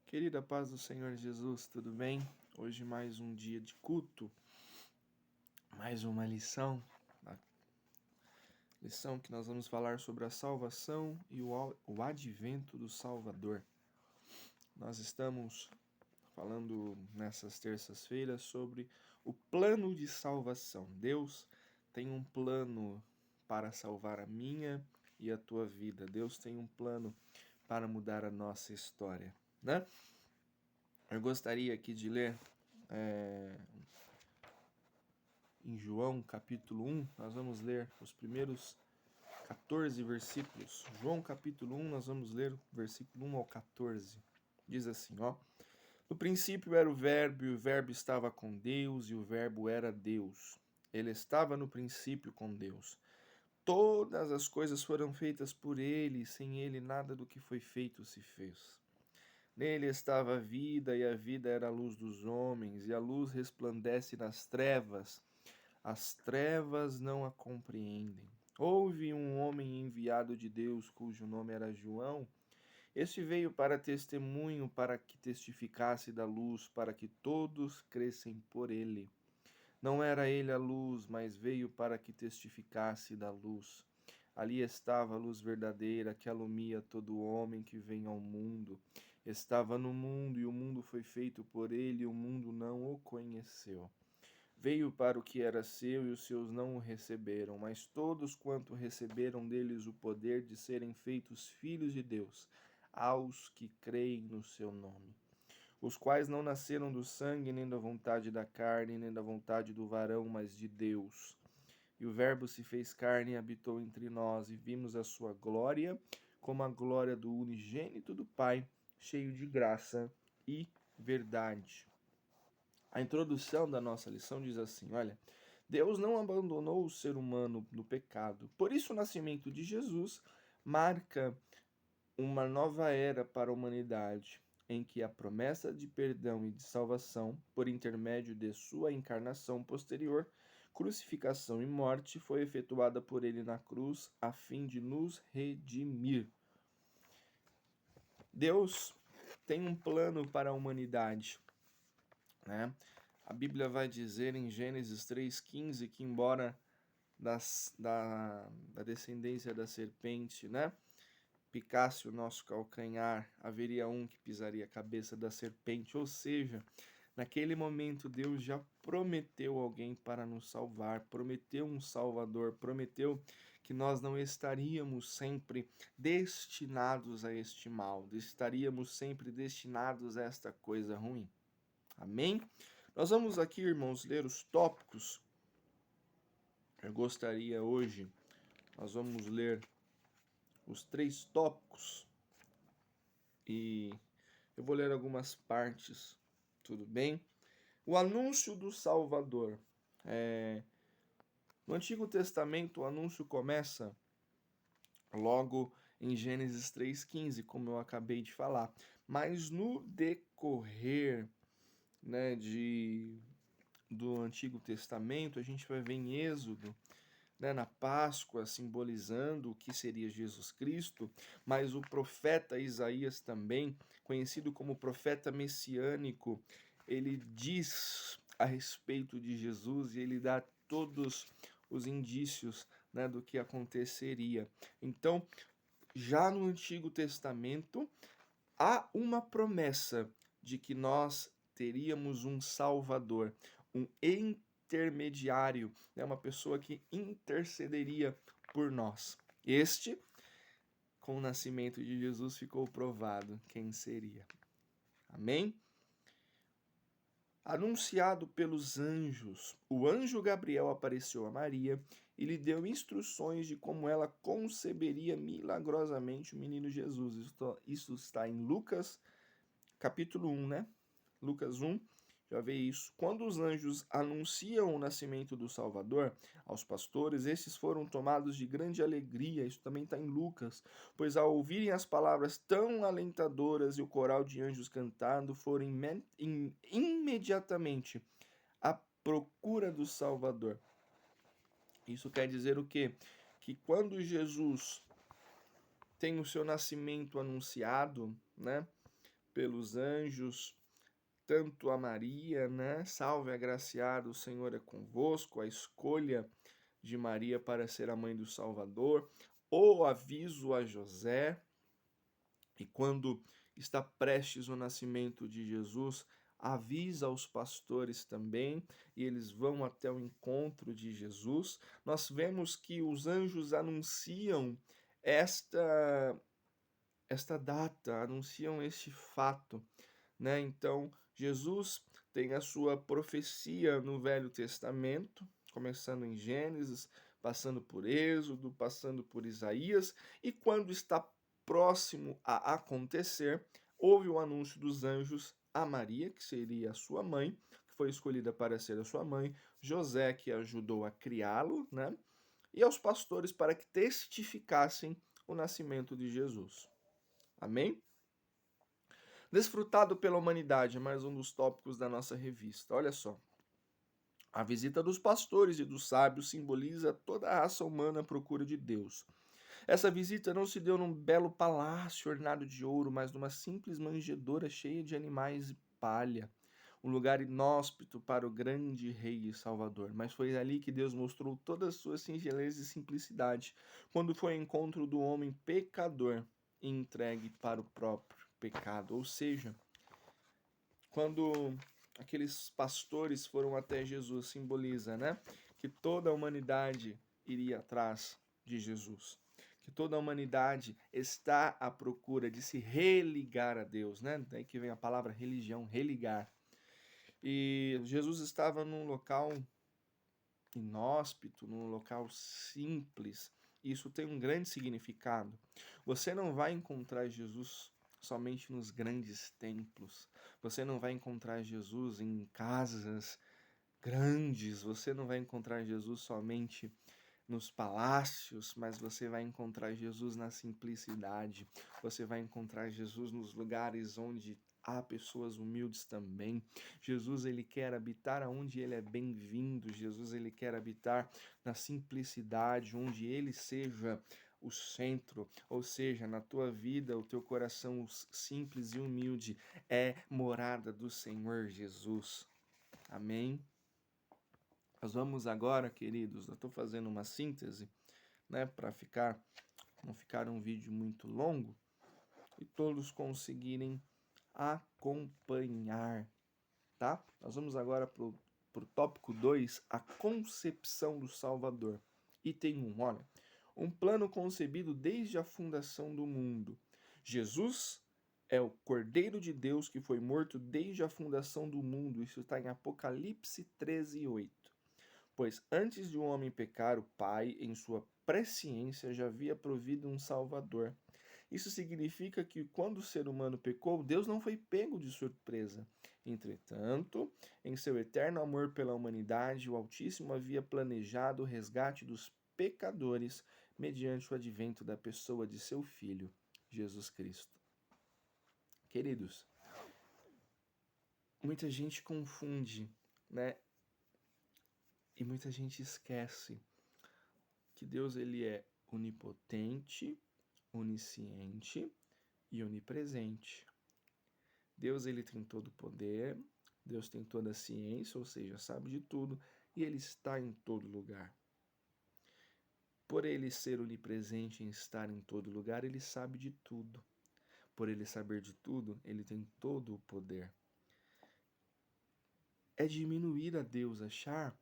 Querida paz do Senhor Jesus, tudo bem? Hoje mais um dia de culto, mais uma a lição que nós vamos falar sobre a salvação e o advento do Salvador. Nós estamos falando nessas terças-feiras sobre o plano de salvação. Deus tem um plano para salvar a minha e a tua vida. Deus tem um plano para mudar a nossa história, né? Eu gostaria aqui de ler em João capítulo 1, nós vamos ler os primeiros 14 versículos. João capítulo 1, nós vamos ler o versículo 1 ao 14. Diz assim, ó: No princípio era o Verbo, e o Verbo estava com Deus, e o Verbo era Deus. Ele estava no princípio com Deus. Todas as coisas foram feitas por ele, e sem ele nada do que foi feito se fez. Nele estava a vida, e a vida era a luz dos homens, e a luz resplandece nas trevas. As trevas não a compreendem. Houve um homem enviado de Deus, cujo nome era João. Este veio para testemunho, para que testificasse da luz, para que todos crescem por ele. Não era ele a luz, mas veio para que testificasse da luz. Ali estava a luz verdadeira, que alumia todo homem que vem ao mundo. Estava no mundo, e o mundo foi feito por ele, e o mundo não o conheceu. Veio para o que era seu, e os seus não o receberam, mas todos quanto receberam deles o poder de serem feitos filhos de Deus, aos que creem no seu nome, os quais não nasceram do sangue, nem da vontade da carne, nem da vontade do varão, mas de Deus. E o Verbo se fez carne e habitou entre nós, e vimos a sua glória, como a glória do unigênito do Pai, cheio de graça e verdade. A introdução da nossa lição diz assim, olha: Deus não abandonou o ser humano no pecado. Por isso o nascimento de Jesus marca uma nova era para a humanidade, em que a promessa de perdão e de salvação, por intermédio de sua encarnação posterior, crucificação e morte, foi efetuada por ele na cruz, a fim de nos redimir. Deus tem um plano para a humanidade, né? A Bíblia vai dizer em Gênesis 3,15 que embora da descendência da serpente, né, picasse o nosso calcanhar, haveria um que pisaria a cabeça da serpente. Ou seja, naquele momento Deus já prometeu alguém para nos salvar, prometeu um Salvador, prometeu que nós não estaríamos sempre destinados a este mal, estaríamos sempre destinados a esta coisa ruim. Amém? Nós vamos aqui, irmãos, ler os tópicos. Eu gostaria hoje, nós vamos ler os 3 tópicos e eu vou ler algumas partes, tudo bem? O anúncio do Salvador. No Antigo Testamento, o anúncio começa logo em Gênesis 3,15, como eu acabei de falar. Mas no decorrer, né, do Antigo Testamento, a gente vai ver em Êxodo, né, na Páscoa, simbolizando o que seria Jesus Cristo, mas o profeta Isaías também, conhecido como profeta messiânico, ele diz a respeito de Jesus e ele dá todos os indícios, né, do que aconteceria. Então, já no Antigo Testamento, há uma promessa de que nós teríamos um Salvador, um intermediário, né, uma pessoa que intercederia por nós. Este, com o nascimento de Jesus, ficou provado quem seria. Amém? Anunciado pelos anjos, o anjo Gabriel apareceu a Maria e lhe deu instruções de como ela conceberia milagrosamente o menino Jesus. Isso está em Lucas capítulo 1, né? Lucas 1, já vê isso. Quando os anjos anunciam o nascimento do Salvador aos pastores, esses foram tomados de grande alegria. Isso também está em Lucas. Pois ao ouvirem as palavras tão alentadoras e o coral de anjos cantando, foram imediatamente à procura do Salvador. Isso quer dizer o quê? Que quando Jesus tem o seu nascimento anunciado, né, pelos anjos, tanto a Maria, né? Salve agraciado, o Senhor é convosco, a escolha de Maria para ser a mãe do Salvador, o aviso a José, e quando está prestes o nascimento de Jesus, avisa aos pastores também, e eles vão até o encontro de Jesus. Nós vemos que os anjos anunciam esta data, anunciam este fato, né? Então, Jesus tem a sua profecia no Velho Testamento, começando em Gênesis, passando por Êxodo, passando por Isaías, e quando está próximo a acontecer, houve o anúncio dos anjos a Maria, que seria a sua mãe, que foi escolhida para ser a sua mãe, José, que ajudou a criá-lo, né? E aos pastores para que testificassem o nascimento de Jesus. Amém? Desfrutado pela humanidade, mais um dos tópicos da nossa revista. Olha só. A visita dos pastores e dos sábios simboliza toda a raça humana à procura de Deus. Essa visita não se deu num belo palácio ornado de ouro, mas numa simples manjedoura cheia de animais e palha. Um lugar inóspito para o grande rei e salvador. Mas foi ali que Deus mostrou toda a sua singeleza e simplicidade, quando foi ao encontro do homem pecador e entregue para o próprio pecado. Ou seja, quando aqueles pastores foram até Jesus, simboliza, né, que toda a humanidade iria atrás de Jesus, que toda a humanidade está à procura de se religar a Deus, né? Daí que vem a palavra religião, religar. E Jesus estava num local inóspito, num local simples. Isso tem um grande significado. Você não vai encontrar Jesus somente nos grandes templos. Você não vai encontrar Jesus em casas grandes. Você não vai encontrar Jesus somente nos palácios, mas você vai encontrar Jesus na simplicidade. Você vai encontrar Jesus nos lugares onde há pessoas humildes também. Jesus, ele quer habitar onde ele é bem-vindo. Jesus, ele quer habitar na simplicidade, onde ele seja o centro, ou seja, na tua vida, o teu coração simples e humilde é morada do Senhor Jesus. Amém? Nós vamos agora, queridos, eu estou fazendo uma síntese, né, para não ficar um vídeo muito longo e todos conseguirem acompanhar, tá? Nós vamos agora para o tópico 2, a concepção do Salvador. Item 1, olha, um plano concebido desde a fundação do mundo. Jesus é o Cordeiro de Deus que foi morto desde a fundação do mundo. Isso está em Apocalipse 13:8. Pois antes de o homem pecar, o Pai, em sua presciência, já havia provido um Salvador. Isso significa que quando o ser humano pecou, Deus não foi pego de surpresa. Entretanto, em seu eterno amor pela humanidade, o Altíssimo havia planejado o resgate dos pecadores mediante o advento da pessoa de seu Filho, Jesus Cristo. Queridos, muita gente confunde, né? E muita gente esquece que Deus ele é onipotente, onisciente e onipresente. Deus ele tem todo o poder, Deus tem toda a ciência, ou seja, sabe de tudo, e ele está em todo lugar. Por ele ser onipresente e estar em todo lugar, ele sabe de tudo. Por ele saber de tudo, ele tem todo o poder. É diminuir a Deus achar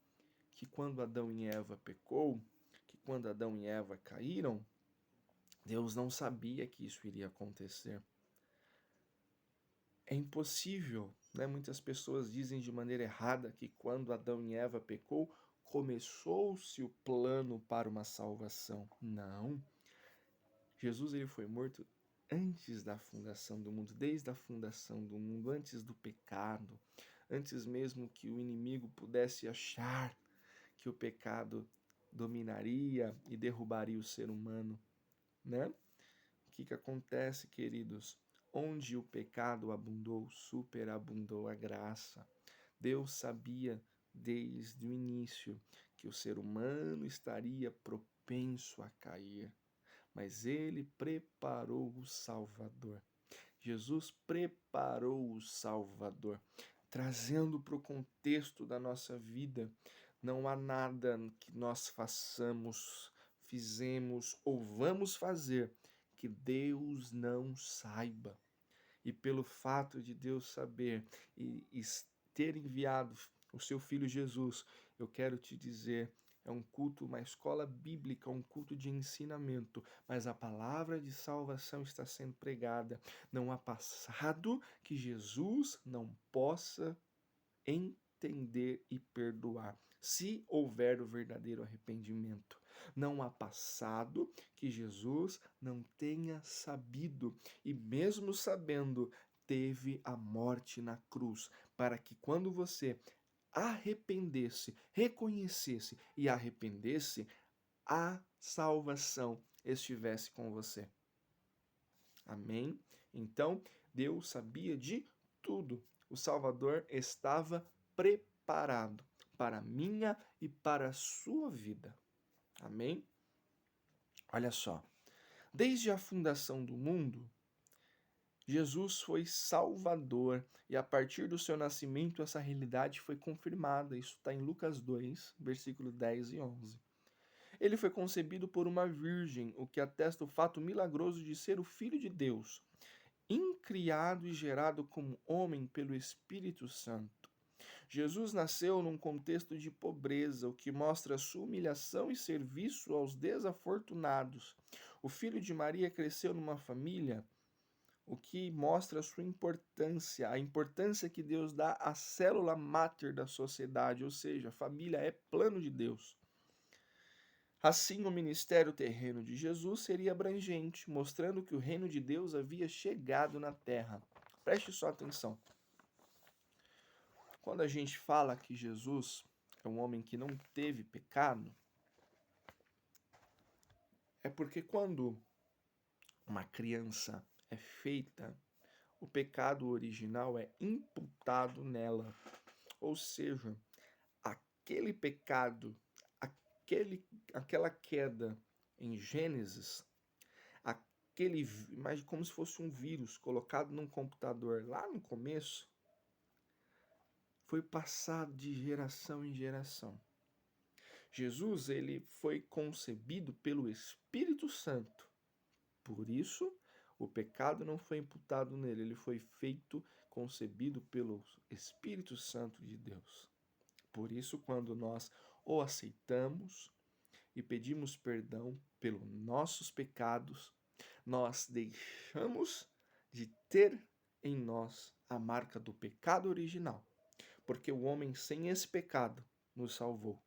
que quando Adão e Eva pecou, que quando Adão e Eva caíram, Deus não sabia que isso iria acontecer. É impossível, né? Muitas pessoas dizem de maneira errada que quando Adão e Eva pecou, começou-se o plano para uma salvação. Não. Jesus ele foi morto antes da fundação do mundo, desde a fundação do mundo, antes do pecado, antes mesmo que o inimigo pudesse achar que o pecado dominaria e derrubaria o ser humano, né? O que acontece, queridos? Onde o pecado abundou, superabundou a graça. Deus sabia desde o início que o ser humano estaria propenso a cair, mas ele preparou o Salvador. Jesus preparou o Salvador, trazendo para o contexto da nossa vida. Não há nada que nós façamos, fizemos ou vamos fazer que Deus não saiba. E pelo fato de Deus saber e ter enviado o seu Filho Jesus, eu quero te dizer, é um culto, uma escola bíblica, um culto de ensinamento, mas a palavra de salvação está sendo pregada. Não há passado que Jesus não possa entender e perdoar, se houver o verdadeiro arrependimento. Não há passado que Jesus não tenha sabido, e mesmo sabendo, teve a morte na cruz, para que quando você arrependesse, reconhecesse e arrependesse, a salvação estivesse com você. Amém? Então, Deus sabia de tudo. O Salvador estava preparado para a minha e para a sua vida. Amém? Olha só. Desde a fundação do mundo, Jesus foi Salvador, e a partir do seu nascimento essa realidade foi confirmada. Isso está em Lucas 2, versículos 10 e 11. Ele foi concebido por uma virgem, o que atesta o fato milagroso de ser o Filho de Deus, incriado e gerado como homem pelo Espírito Santo. Jesus nasceu num contexto de pobreza, o que mostra sua humilhação e serviço aos desafortunados. O filho de Maria cresceu numa família, o que mostra a sua importância, a importância que Deus dá à célula máter da sociedade, ou seja, a família é plano de Deus. Assim, o ministério terreno de Jesus seria abrangente, mostrando que o reino de Deus havia chegado na terra. Preste só atenção. Quando a gente fala que Jesus é um homem que não teve pecado, é porque quando uma criança é feita, o pecado original é imputado nela. Ou seja, aquele pecado, aquela queda em Gênesis, mas como se fosse um vírus colocado num computador lá no começo, foi passado de geração em geração. Jesus, ele foi concebido pelo Espírito Santo. Por isso, o pecado não foi imputado nele, ele foi concebido pelo Espírito Santo de Deus. Por isso, quando nós o aceitamos e pedimos perdão pelos nossos pecados, nós deixamos de ter em nós a marca do pecado original, porque o homem sem esse pecado nos salvou.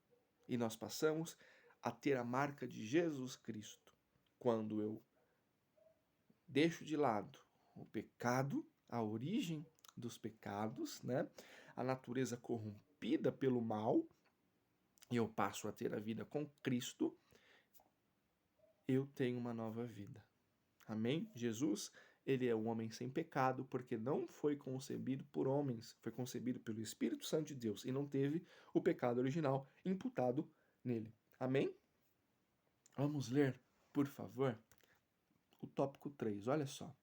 E nós passamos a ter a marca de Jesus Cristo. Quando eu deixo de lado o pecado, a origem dos pecados, né? A natureza corrompida pelo mal, e eu passo a ter a vida com Cristo, eu tenho uma nova vida. Amém? Jesus, ele é um homem sem pecado, porque não foi concebido por homens, foi concebido pelo Espírito Santo de Deus e não teve o pecado original imputado nele. Amém? Vamos ler, por favor, o tópico 3. Olha só.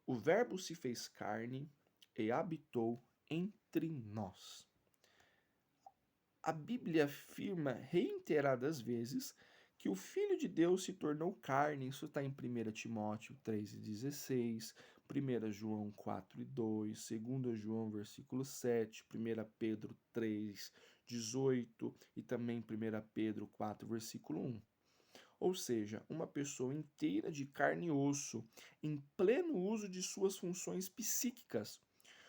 O Verbo se fez carne e habitou entre nós. A Bíblia afirma reiteradas vezes que o Filho de Deus se tornou carne. Isso está em 1 Timóteo 3,16, 1 João 4,2, 2 João versículo 7, 1 Pedro 3,18 e também 1 Pedro 4, versículo 1. Ou seja, uma pessoa inteira de carne e osso, em pleno uso de suas funções psíquicas.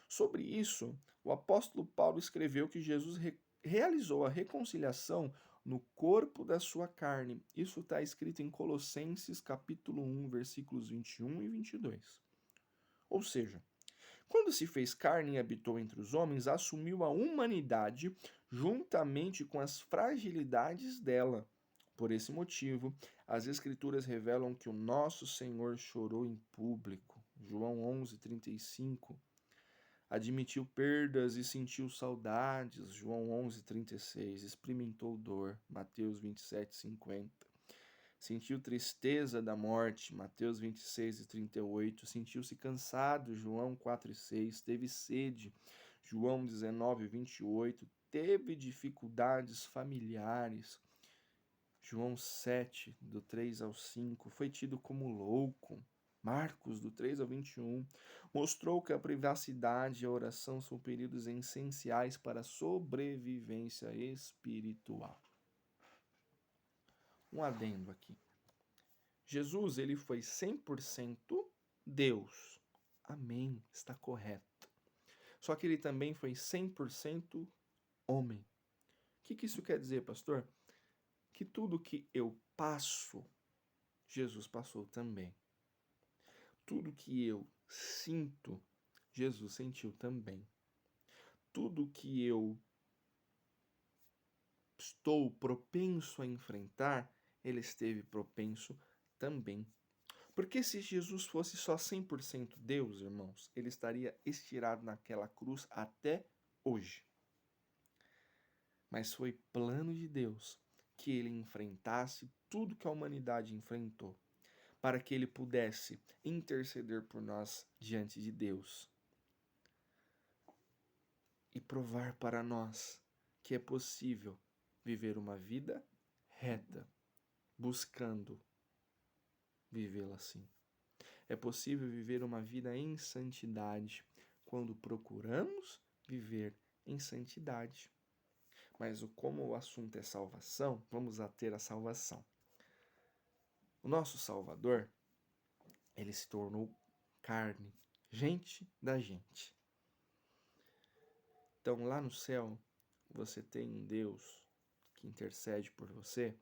Sobre isso, o apóstolo Paulo escreveu que Jesus realizou a reconciliação no corpo da sua carne. Isso está escrito em Colossenses capítulo 1, versículos 21 e 22. Ou seja, quando se fez carne e habitou entre os homens, assumiu a humanidade juntamente com as fragilidades dela. Por esse motivo, as Escrituras revelam que o nosso Senhor chorou em público. João 11:35. Admitiu perdas e sentiu saudades. João 11:36. Experimentou dor. Mateus 27:50. sentiu tristeza da morte, Mateus 26:38, sentiu-se cansado, João 4:6, teve sede, João 19:28, teve dificuldades familiares, João 7, do 3 ao 5, foi tido como louco, Marcos, do 3 ao 21, mostrou que a privacidade e a oração são períodos essenciais para a sobrevivência espiritual. Um adendo aqui. Jesus, ele foi 100% Deus. Amém, está correto. Só que ele também foi 100% homem. O que isso quer dizer, pastor? Que tudo que eu passo, Jesus passou também. Tudo que eu sinto, Jesus sentiu também. Tudo que eu estou propenso a enfrentar, ele esteve propenso também. Porque se Jesus fosse só 100% Deus, irmãos, ele estaria estirado naquela cruz até hoje. Mas foi plano de Deus que ele enfrentasse tudo que a humanidade enfrentou, para que ele pudesse interceder por nós diante de Deus e provar para nós que é possível viver uma vida reta, buscando vivê-la assim. É possível viver uma vida em santidade quando procuramos viver em santidade. Mas como o assunto é salvação, vamos ter a salvação. O nosso Salvador, ele se tornou carne, gente da gente. Então lá no céu, você tem um Deus que intercede por você,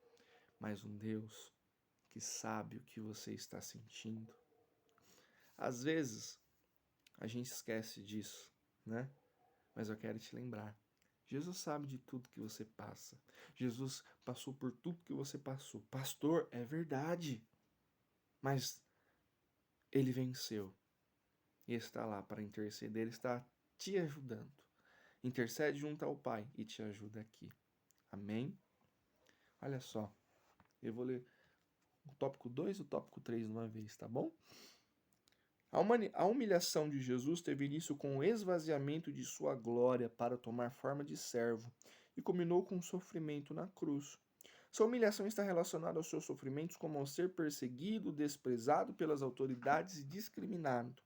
mas um Deus que sabe o que você está sentindo. Às vezes, a gente esquece disso, né? Mas eu quero te lembrar. Jesus sabe de tudo que você passa. Jesus passou por tudo que você passou. Pastor, é verdade. Mas ele venceu. E está lá para interceder. Ele está te ajudando. Intercede junto ao Pai e te ajuda aqui. Amém? Olha só. Eu vou ler o tópico 2 e o tópico 3 de uma vez, tá bom? A humilhação de Jesus teve início com o esvaziamento de sua glória para tomar forma de servo e culminou com o sofrimento na cruz. Sua humilhação está relacionada aos seus sofrimentos como ao ser perseguido, desprezado pelas autoridades e discriminado,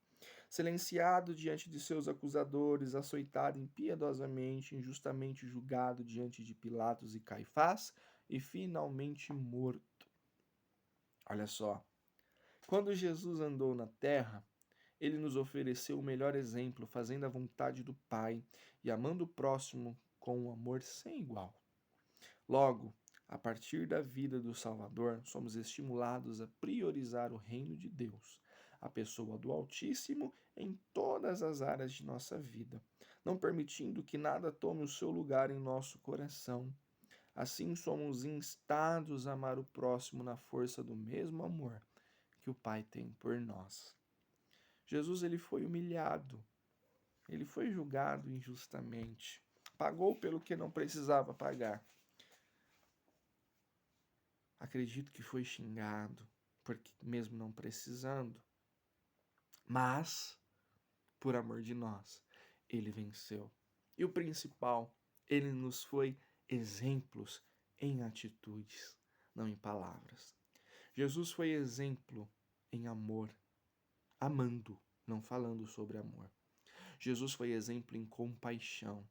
silenciado diante de seus acusadores, açoitado impiedosamente, injustamente julgado diante de Pilatos e Caifás e finalmente morto. Olha só, quando Jesus andou na terra, ele nos ofereceu o melhor exemplo, fazendo a vontade do Pai e amando o próximo com um amor sem igual. Logo, a partir da vida do Salvador, somos estimulados a priorizar o reino de Deus, a pessoa do Altíssimo em todas as áreas de nossa vida, não permitindo que nada tome o seu lugar em nosso coração. Assim, somos instados a amar o próximo na força do mesmo amor que o Pai tem por nós. Jesus, ele foi humilhado, ele foi julgado injustamente, pagou pelo que não precisava pagar. Acredito que foi xingado, porque mesmo não precisando, mas por amor de nós, ele venceu. E o principal, ele nos foi exemplos em atitudes, não em palavras. Jesus foi exemplo em amor, amando, não falando sobre amor. Jesus foi exemplo em compaixão,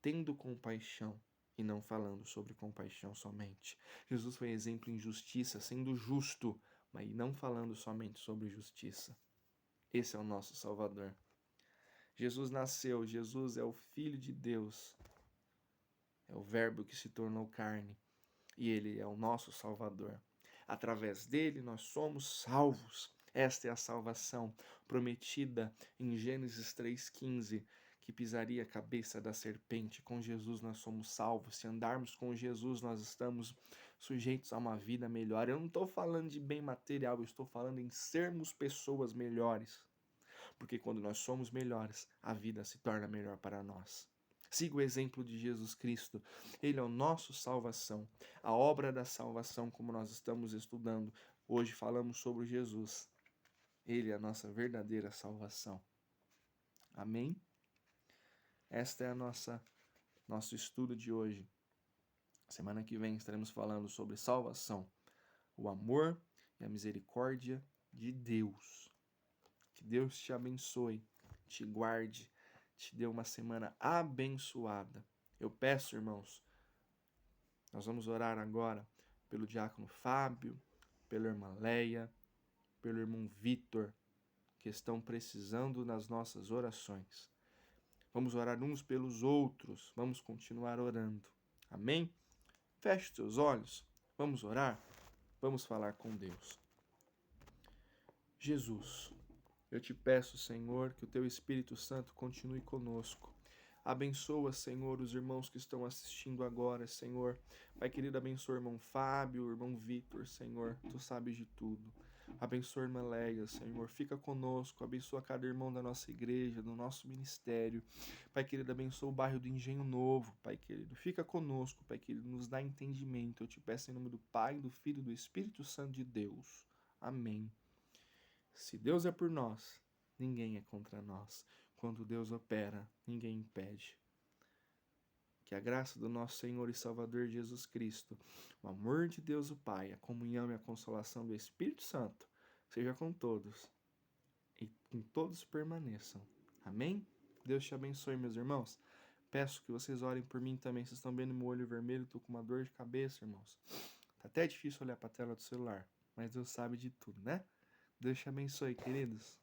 tendo compaixão e não falando sobre compaixão somente. Jesus foi exemplo em justiça, sendo justo, mas não falando somente sobre justiça. Esse é o nosso Salvador. Jesus nasceu, Jesus é o Filho de Deus, é o Verbo que se tornou carne, e ele é o nosso Salvador. Através dele nós somos salvos. Esta é a salvação prometida em Gênesis 3,15, que pisaria a cabeça da serpente. Com Jesus nós somos salvos. Se andarmos com Jesus, nós estamos sujeitos a uma vida melhor. Eu não estou falando de bem material, eu estou falando em sermos pessoas melhores. Porque quando nós somos melhores, a vida se torna melhor para nós. Siga o exemplo de Jesus Cristo. Ele é o nosso salvação. A obra da salvação, como nós estamos estudando. Hoje falamos sobre Jesus. Ele é a nossa verdadeira salvação. Amém? Esta é a nosso estudo de hoje. Semana que vem estaremos falando sobre salvação, o amor e a misericórdia de Deus. Que Deus te abençoe, te guarde, te dê uma semana abençoada. Eu peço, irmãos, nós vamos orar agora pelo diácono Fábio, pela irmã Leia, pelo irmão Vitor, que estão precisando das nossas orações. Vamos orar uns pelos outros, vamos continuar orando. Amém? Feche os seus olhos, vamos orar, vamos falar com Deus. Jesus, eu te peço, Senhor, que o teu Espírito Santo continue conosco. Abençoa, Senhor, os irmãos que estão assistindo agora, Senhor. Pai querido, abençoa o irmão Fábio, o irmão Vitor, Senhor. Tu sabes de tudo. Abençoa a irmã Leia, Senhor. Fica conosco. Abençoa cada irmão da nossa igreja, do nosso ministério. Pai querido, abençoa o bairro do Engenho Novo, Pai querido. Fica conosco, Pai querido. Nos dá entendimento. Eu te peço em nome do Pai, do Filho e do Espírito Santo de Deus. Amém. Se Deus é por nós, ninguém é contra nós. Quando Deus opera, ninguém impede. Que a graça do nosso Senhor e Salvador Jesus Cristo, o amor de Deus o Pai, a comunhão e a consolação do Espírito Santo, seja com todos e com todos permaneçam. Amém? Deus te abençoe, meus irmãos. Peço que vocês orem por mim também. Vocês estão vendo meu olho vermelho, estou com uma dor de cabeça, irmãos. Tá até difícil olhar para a tela do celular, mas Deus sabe de tudo, né? Deus te abençoe, queridos.